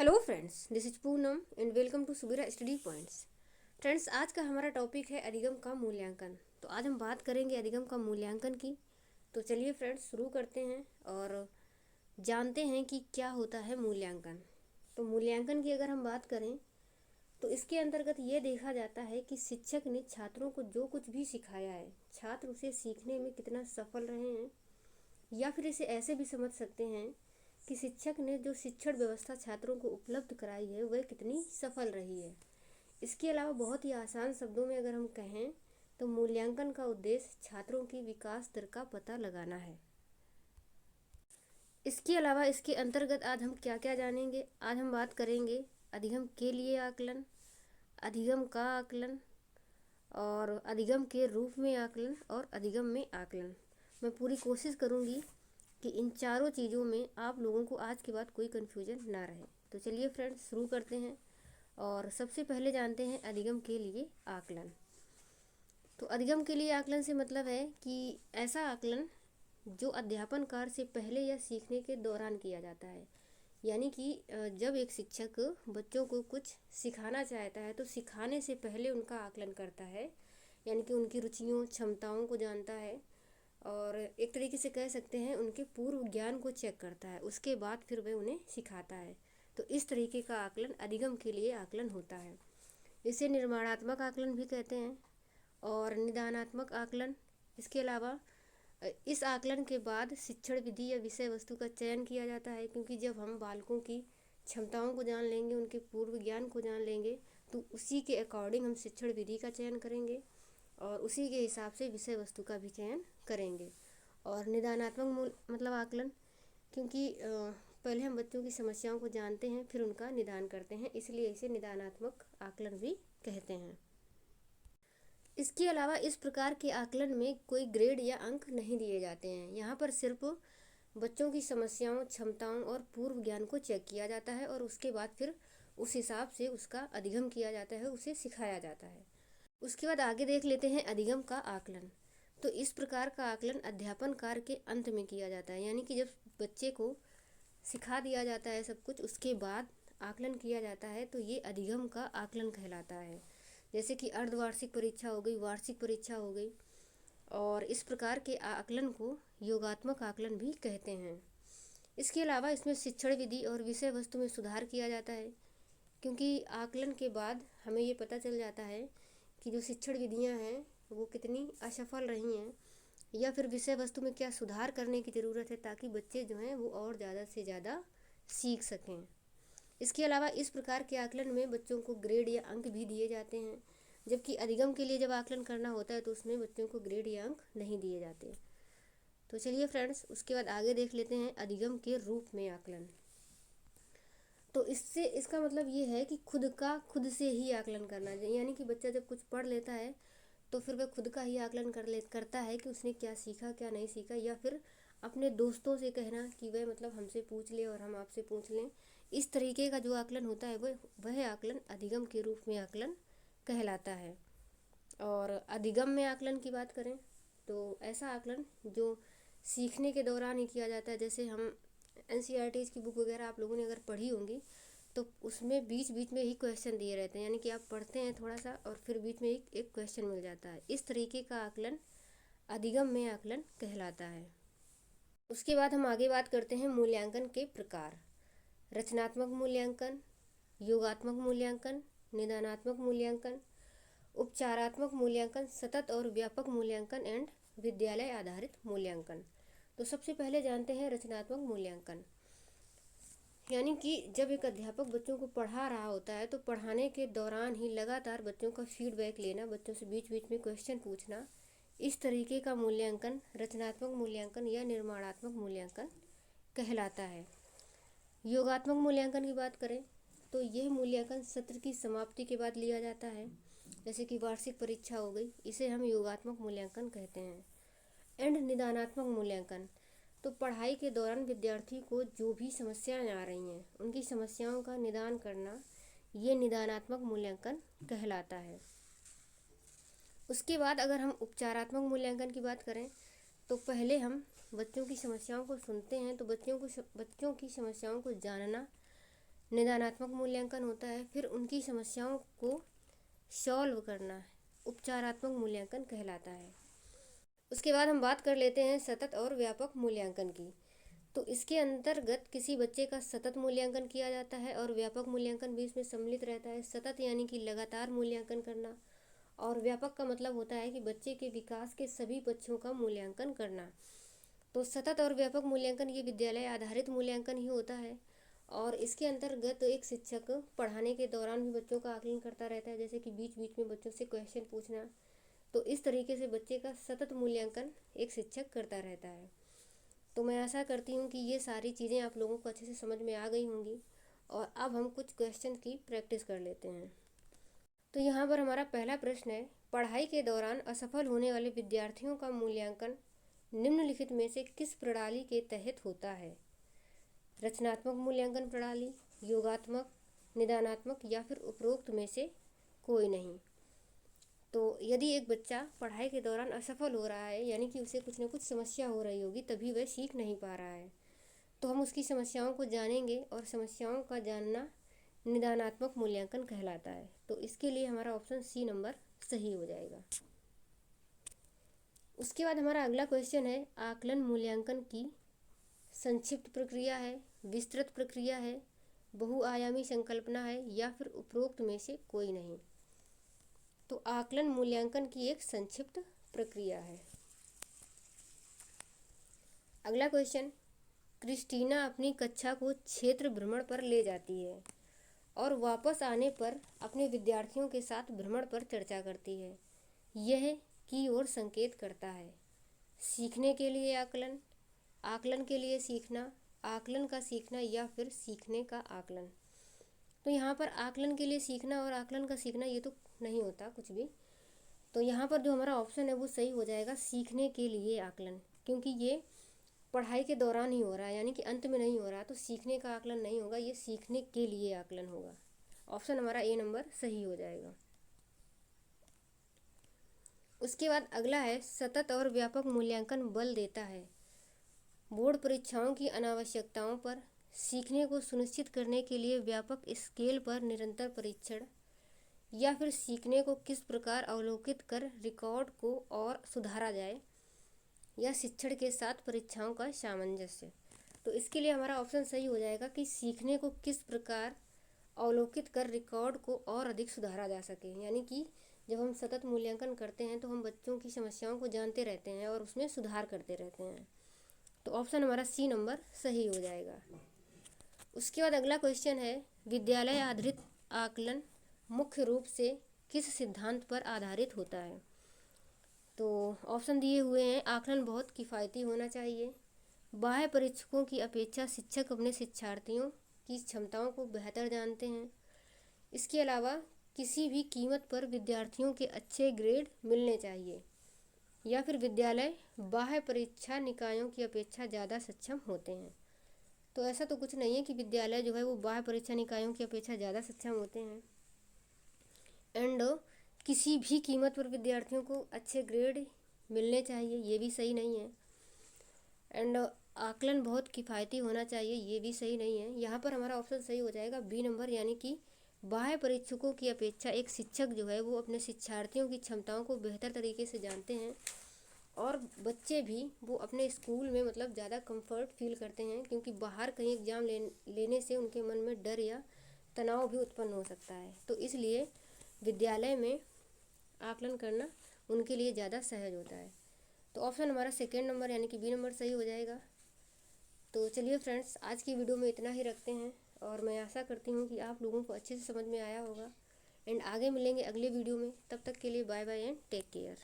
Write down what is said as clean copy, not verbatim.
Hello friends, this is Poonam and welcome to Subira study points. Friends, आज का हमारा topic है अधिगम का मूल्यांकन। तो आज हम बात करेंगे अधिगम का मूल्यांकन की। तो चलिए फ्रेंड्स, शुरू करते हैं और जानते हैं कि क्या होता है मूल्यांकन। तो मूल्यांकन की अगर हम बात करें तो इसके अंतर्गत ये देखा जाता है कि शिक्षक ने छात्रों को जो कुछ भी सिखाया है, छात्र उसे सीखने में कितना सफल रहे हैं, या फिर इसे ऐसे भी समझ सकते हैं कि शिक्षक ने जो शिक्षण व्यवस्था छात्रों को उपलब्ध कराई है वह कितनी सफल रही है। इसके अलावा बहुत ही आसान शब्दों में अगर हम कहें तो मूल्यांकन का उद्देश्य छात्रों की विकास दर का पता लगाना है। इसके अलावा इसके अंतर्गत आज हम क्या क्या जानेंगे। आज हम बात करेंगे अधिगम के लिए आकलन, अधिगम का आकलन, और अधिगम के रूप में आकलन और अधिगम में आकलन। मैं पूरी कोशिश करूंगी कि इन चारों चीज़ों में आप लोगों को आज के बाद कोई कन्फ्यूजन ना रहे। तो चलिए फ्रेंड्स, शुरू करते हैं और सबसे पहले जानते हैं अधिगम के लिए आकलन। तो अधिगम के लिए आकलन से मतलब है कि ऐसा आकलन जो अध्यापन कार्य से पहले या सीखने के दौरान किया जाता है। यानी कि जब एक शिक्षक बच्चों को कुछ सिखाना चाहता है तो सिखाने से पहले उनका आकलन करता है, यानी कि उनकी रुचियों क्षमताओं को जानता है और एक तरीके से कह सकते हैं उनके पूर्व ज्ञान को चेक करता है, उसके बाद फिर वह उन्हें सिखाता है। तो इस तरीके का आकलन अधिगम के लिए आकलन होता है। इसे निर्माणात्मक आकलन भी कहते हैं और निदानात्मक आकलन। इसके अलावा इस आकलन के बाद शिक्षण विधि या विषय वस्तु का चयन किया जाता है, क्योंकि जब हम बालकों की क्षमताओं को जान लेंगे, उनके पूर्व ज्ञान को जान लेंगे, तो उसी के अकॉर्डिंग हम शिक्षण विधि का चयन करेंगे और उसी के हिसाब से विषय वस्तु का भी चयन करेंगे। और निदानात्मक मतलब आकलन, क्योंकि पहले हम बच्चों की समस्याओं को जानते हैं फिर उनका निदान करते हैं, इसलिए इसे निदानात्मक आकलन भी कहते हैं। इसके अलावा इस प्रकार के आकलन में कोई ग्रेड या अंक नहीं दिए जाते हैं। यहाँ पर सिर्फ बच्चों की समस्याओं क्षमताओं और पूर्व ज्ञान को चेक किया जाता है और उसके बाद फिर उस हिसाब से उसका अधिगम किया जाता है, उसे सिखाया जाता है। उसके बाद आगे देख लेते हैं अधिगम का आकलन। तो इस प्रकार का आकलन अध्यापन कार्य के अंत में किया जाता है, यानी कि जब बच्चे को सिखा दिया जाता है सब कुछ, उसके बाद आकलन किया जाता है, तो ये अधिगम का आकलन कहलाता है। जैसे कि अर्धवार्षिक परीक्षा हो गई, वार्षिक परीक्षा हो गई, और इस प्रकार के आकलन को योगात्मक आकलन भी कहते हैं। इसके अलावा इसमें शिक्षण विधि और विषय वस्तु में सुधार किया जाता है, क्योंकि आकलन के बाद हमें ये पता चल जाता है कि जो शिक्षण विधियाँ हैं वो कितनी असफल रही हैं, या फिर विषय वस्तु में क्या सुधार करने की ज़रूरत है, ताकि बच्चे जो हैं वो और ज़्यादा से ज़्यादा सीख सकें। इसके अलावा इस प्रकार के आकलन में बच्चों को ग्रेड या अंक भी दिए जाते हैं, जबकि अधिगम के लिए जब आकलन करना होता है तो उसमें बच्चों को ग्रेड या अंक नहीं दिए जाते। तो चलिए फ्रेंड्स, उसके बाद आगे देख लेते हैं अधिगम के रूप में आकलन। तो इससे इसका मतलब ये है कि खुद से ही आकलन करना चाहिए, यानी कि बच्चा जब कुछ पढ़ लेता है तो फिर वह खुद का ही आकलन करता है कि उसने क्या सीखा क्या नहीं सीखा, या फिर अपने दोस्तों से कहना कि वह मतलब हमसे पूछ ले और हम आपसे पूछ लें। इस तरीके का जो आकलन होता है वह आकलन अधिगम के रूप में आकलन कहलाता है। और अधिगम में आकलन की बात करें तो ऐसा आकलन जो सीखने के दौरान ही किया जाता है। जैसे हम NCERT की बुक वगैरह आप लोगों ने अगर पढ़ी होंगी तो उसमें बीच बीच में ही क्वेश्चन दिए रहते हैं, यानी कि आप पढ़ते हैं थोड़ा सा और फिर बीच में एक क्वेश्चन मिल जाता है। इस तरीके का आकलन अधिगम में आकलन कहलाता है। उसके बाद हम आगे बात करते हैं मूल्यांकन के प्रकार। रचनात्मक मूल्यांकन, योगात्मक मूल्यांकन, निदानात्मक मूल्यांकन, उपचारात्मक मूल्यांकन, सतत और व्यापक मूल्यांकन एंड विद्यालय आधारित मूल्यांकन। तो सबसे पहले जानते हैं रचनात्मक मूल्यांकन। यानी कि जब एक अध्यापक बच्चों को पढ़ा रहा होता है तो पढ़ाने के दौरान ही लगातार बच्चों का फीडबैक लेना, बच्चों से बीच बीच में क्वेश्चन पूछना, इस तरीके का मूल्यांकन रचनात्मक मूल्यांकन या निर्माणात्मक मूल्यांकन कहलाता है। योगात्मक मूल्यांकन की बात करें तो यह मूल्यांकन सत्र की समाप्ति के बाद लिया जाता है, जैसे कि वार्षिक परीक्षा हो गई, इसे हम योगात्मक मूल्यांकन कहते हैं। एंड निदानात्मक मूल्यांकन, तो पढ़ाई के दौरान विद्यार्थी को जो भी समस्याएं आ रही हैं उनकी समस्याओं का निदान करना, ये निदानात्मक मूल्यांकन कहलाता है। उसके बाद अगर हम उपचारात्मक मूल्यांकन की बात करें तो पहले हम बच्चों की समस्याओं को सुनते हैं, तो बच्चों की समस्याओं को जानना, निदानात्मक मूल्यांकन होता है, फिर उनकी समस्याओं को सॉल्व करना उपचारात्मक मूल्यांकन कहलाता है। उसके बाद हम बात कर लेते हैं सतत और व्यापक मूल्यांकन की। तो इसके अंतर्गत किसी बच्चे का सतत मूल्यांकन किया जाता है और व्यापक मूल्यांकन भी इसमें सम्मिलित रहता है। सतत यानी कि लगातार मूल्यांकन करना, और व्यापक का मतलब होता है कि बच्चे के विकास के सभी पक्षों का मूल्यांकन करना। तो सतत और व्यापक मूल्यांकन ये विद्यालय आधारित मूल्यांकन ही होता है, और इसके अंतर्गत एक शिक्षक पढ़ाने के दौरान भी बच्चों का आकलन करता रहता है, जैसे कि बीच बीच में बच्चों से क्वेश्चन पूछना। तो इस तरीके से बच्चे का सतत मूल्यांकन एक शिक्षक करता रहता है। तो मैं आशा करती हूँ कि ये सारी चीज़ें आप लोगों को अच्छे से समझ में आ गई होंगी, और अब हम कुछ क्वेश्चन की प्रैक्टिस कर लेते हैं। तो यहाँ पर हमारा पहला प्रश्न है, पढ़ाई के दौरान असफल होने वाले विद्यार्थियों का मूल्यांकन निम्नलिखित में से किस प्रणाली के तहत होता है? रचनात्मक मूल्यांकन प्रणाली, योगात्मक, निदानात्मक या फिर उपरोक्त में से कोई नहीं। तो यदि एक बच्चा पढ़ाई के दौरान असफल हो रहा है, यानी कि उसे कुछ न कुछ समस्या हो रही होगी, तभी वह सीख नहीं पा रहा है, तो हम उसकी समस्याओं को जानेंगे, और समस्याओं का जानना निदानात्मक मूल्यांकन कहलाता है। तो इसके लिए हमारा ऑप्शन सी नंबर सही हो जाएगा। उसके बाद हमारा अगला क्वेश्चन है, आकलन मूल्यांकन की संक्षिप्त प्रक्रिया है, विस्तृत प्रक्रिया है, बहुआयामी संकल्पना है या फिर उपरोक्त में से कोई नहीं। तो आकलन मूल्यांकन की एक संक्षिप्त प्रक्रिया है। अगला क्वेश्चन, क्रिस्टीना अपनी कक्षा को क्षेत्र भ्रमण पर ले जाती है और वापस आने पर अपने विद्यार्थियों के साथ भ्रमण पर चर्चा करती है। यह की ओर संकेत करता है। सीखने के लिए आकलन, आकलन के लिए सीखना, आकलन का सीखना या फिर सीखने का आकलन। तो यहाँ पर आकलन के लिए सीखना और आकलन का सीखना ये तो नहीं होता कुछ भी। तो यहाँ पर जो हमारा ऑप्शन है वो सही हो जाएगा, सीखने के लिए आकलन, क्योंकि ये पढ़ाई के दौरान ही हो रहा है, यानी कि अंत में नहीं हो रहा, तो सीखने का आकलन नहीं होगा, ये सीखने के लिए आकलन होगा। ऑप्शन हमारा ए नंबर सही हो जाएगा। उसके बाद अगला है, सतत और व्यापक मूल्यांकन बल देता है बोर्ड परीक्षाओं की अनावश्यकताओं पर, सीखने को सुनिश्चित करने के लिए व्यापक स्केल पर निरंतर परीक्षण, या फिर सीखने को किस प्रकार अवलोकित कर रिकॉर्ड को और सुधारा जाए, या शिक्षण के साथ परीक्षाओं का सामंजस्य। तो इसके लिए हमारा ऑप्शन सही हो जाएगा कि सीखने को किस प्रकार अवलोकित कर रिकॉर्ड को और अधिक सुधारा जा सके। यानी कि जब हम सतत मूल्यांकन करते हैं तो हम बच्चों की समस्याओं को जानते रहते हैं और उसमें सुधार करते रहते हैं। तो ऑप्शन हमारा सी नंबर सही हो जाएगा। उसके बाद अगला क्वेश्चन है, विद्यालय आधारित आकलन मुख्य रूप से किस सिद्धांत पर आधारित होता है? तो ऑप्शन दिए हुए हैं, आकलन बहुत किफ़ायती होना चाहिए, बाह्य परीक्षकों की अपेक्षा शिक्षक अपने शिक्षार्थियों की क्षमताओं को बेहतर जानते हैं, इसके अलावा किसी भी कीमत पर विद्यार्थियों के अच्छे ग्रेड मिलने चाहिए, या फिर विद्यालय बाह्य परीक्षा निकायों की अपेक्षा ज़्यादा सक्षम होते हैं। तो ऐसा तो कुछ नहीं है कि विद्यालय जो है वो बाह्य परीक्षा निकायों की अपेक्षा ज़्यादा सक्षम होते हैं, एंड किसी भी कीमत पर विद्यार्थियों को अच्छे ग्रेड मिलने चाहिए, ये भी सही नहीं है। एंड आकलन बहुत किफ़ायती होना चाहिए, ये भी सही नहीं है। यहाँ पर हमारा ऑप्शन सही हो जाएगा बी नंबर, यानी कि बाह्य परीक्षकों की अपेक्षा एक शिक्षक जो है वो अपने शिक्षार्थियों की क्षमताओं को बेहतर तरीके से जानते हैं, और बच्चे भी वो अपने स्कूल में मतलब ज़्यादा कंफर्ट फील करते हैं, क्योंकि बाहर कहीं एग्ज़ाम लेने से उनके मन में डर या तनाव भी उत्पन्न हो सकता है। तो इसलिए विद्यालय में आकलन करना उनके लिए ज़्यादा सहज होता है। तो ऑप्शन हमारा सेकेंड नंबर यानी कि बी नंबर सही हो जाएगा। तो चलिए फ्रेंड्स, आज की वीडियो में इतना ही रखते हैं, और मैं आशा करती हूँ कि आप लोगों को अच्छे से समझ में आया होगा, एंड आगे मिलेंगे अगले वीडियो में। तब तक के लिए bye bye and take care.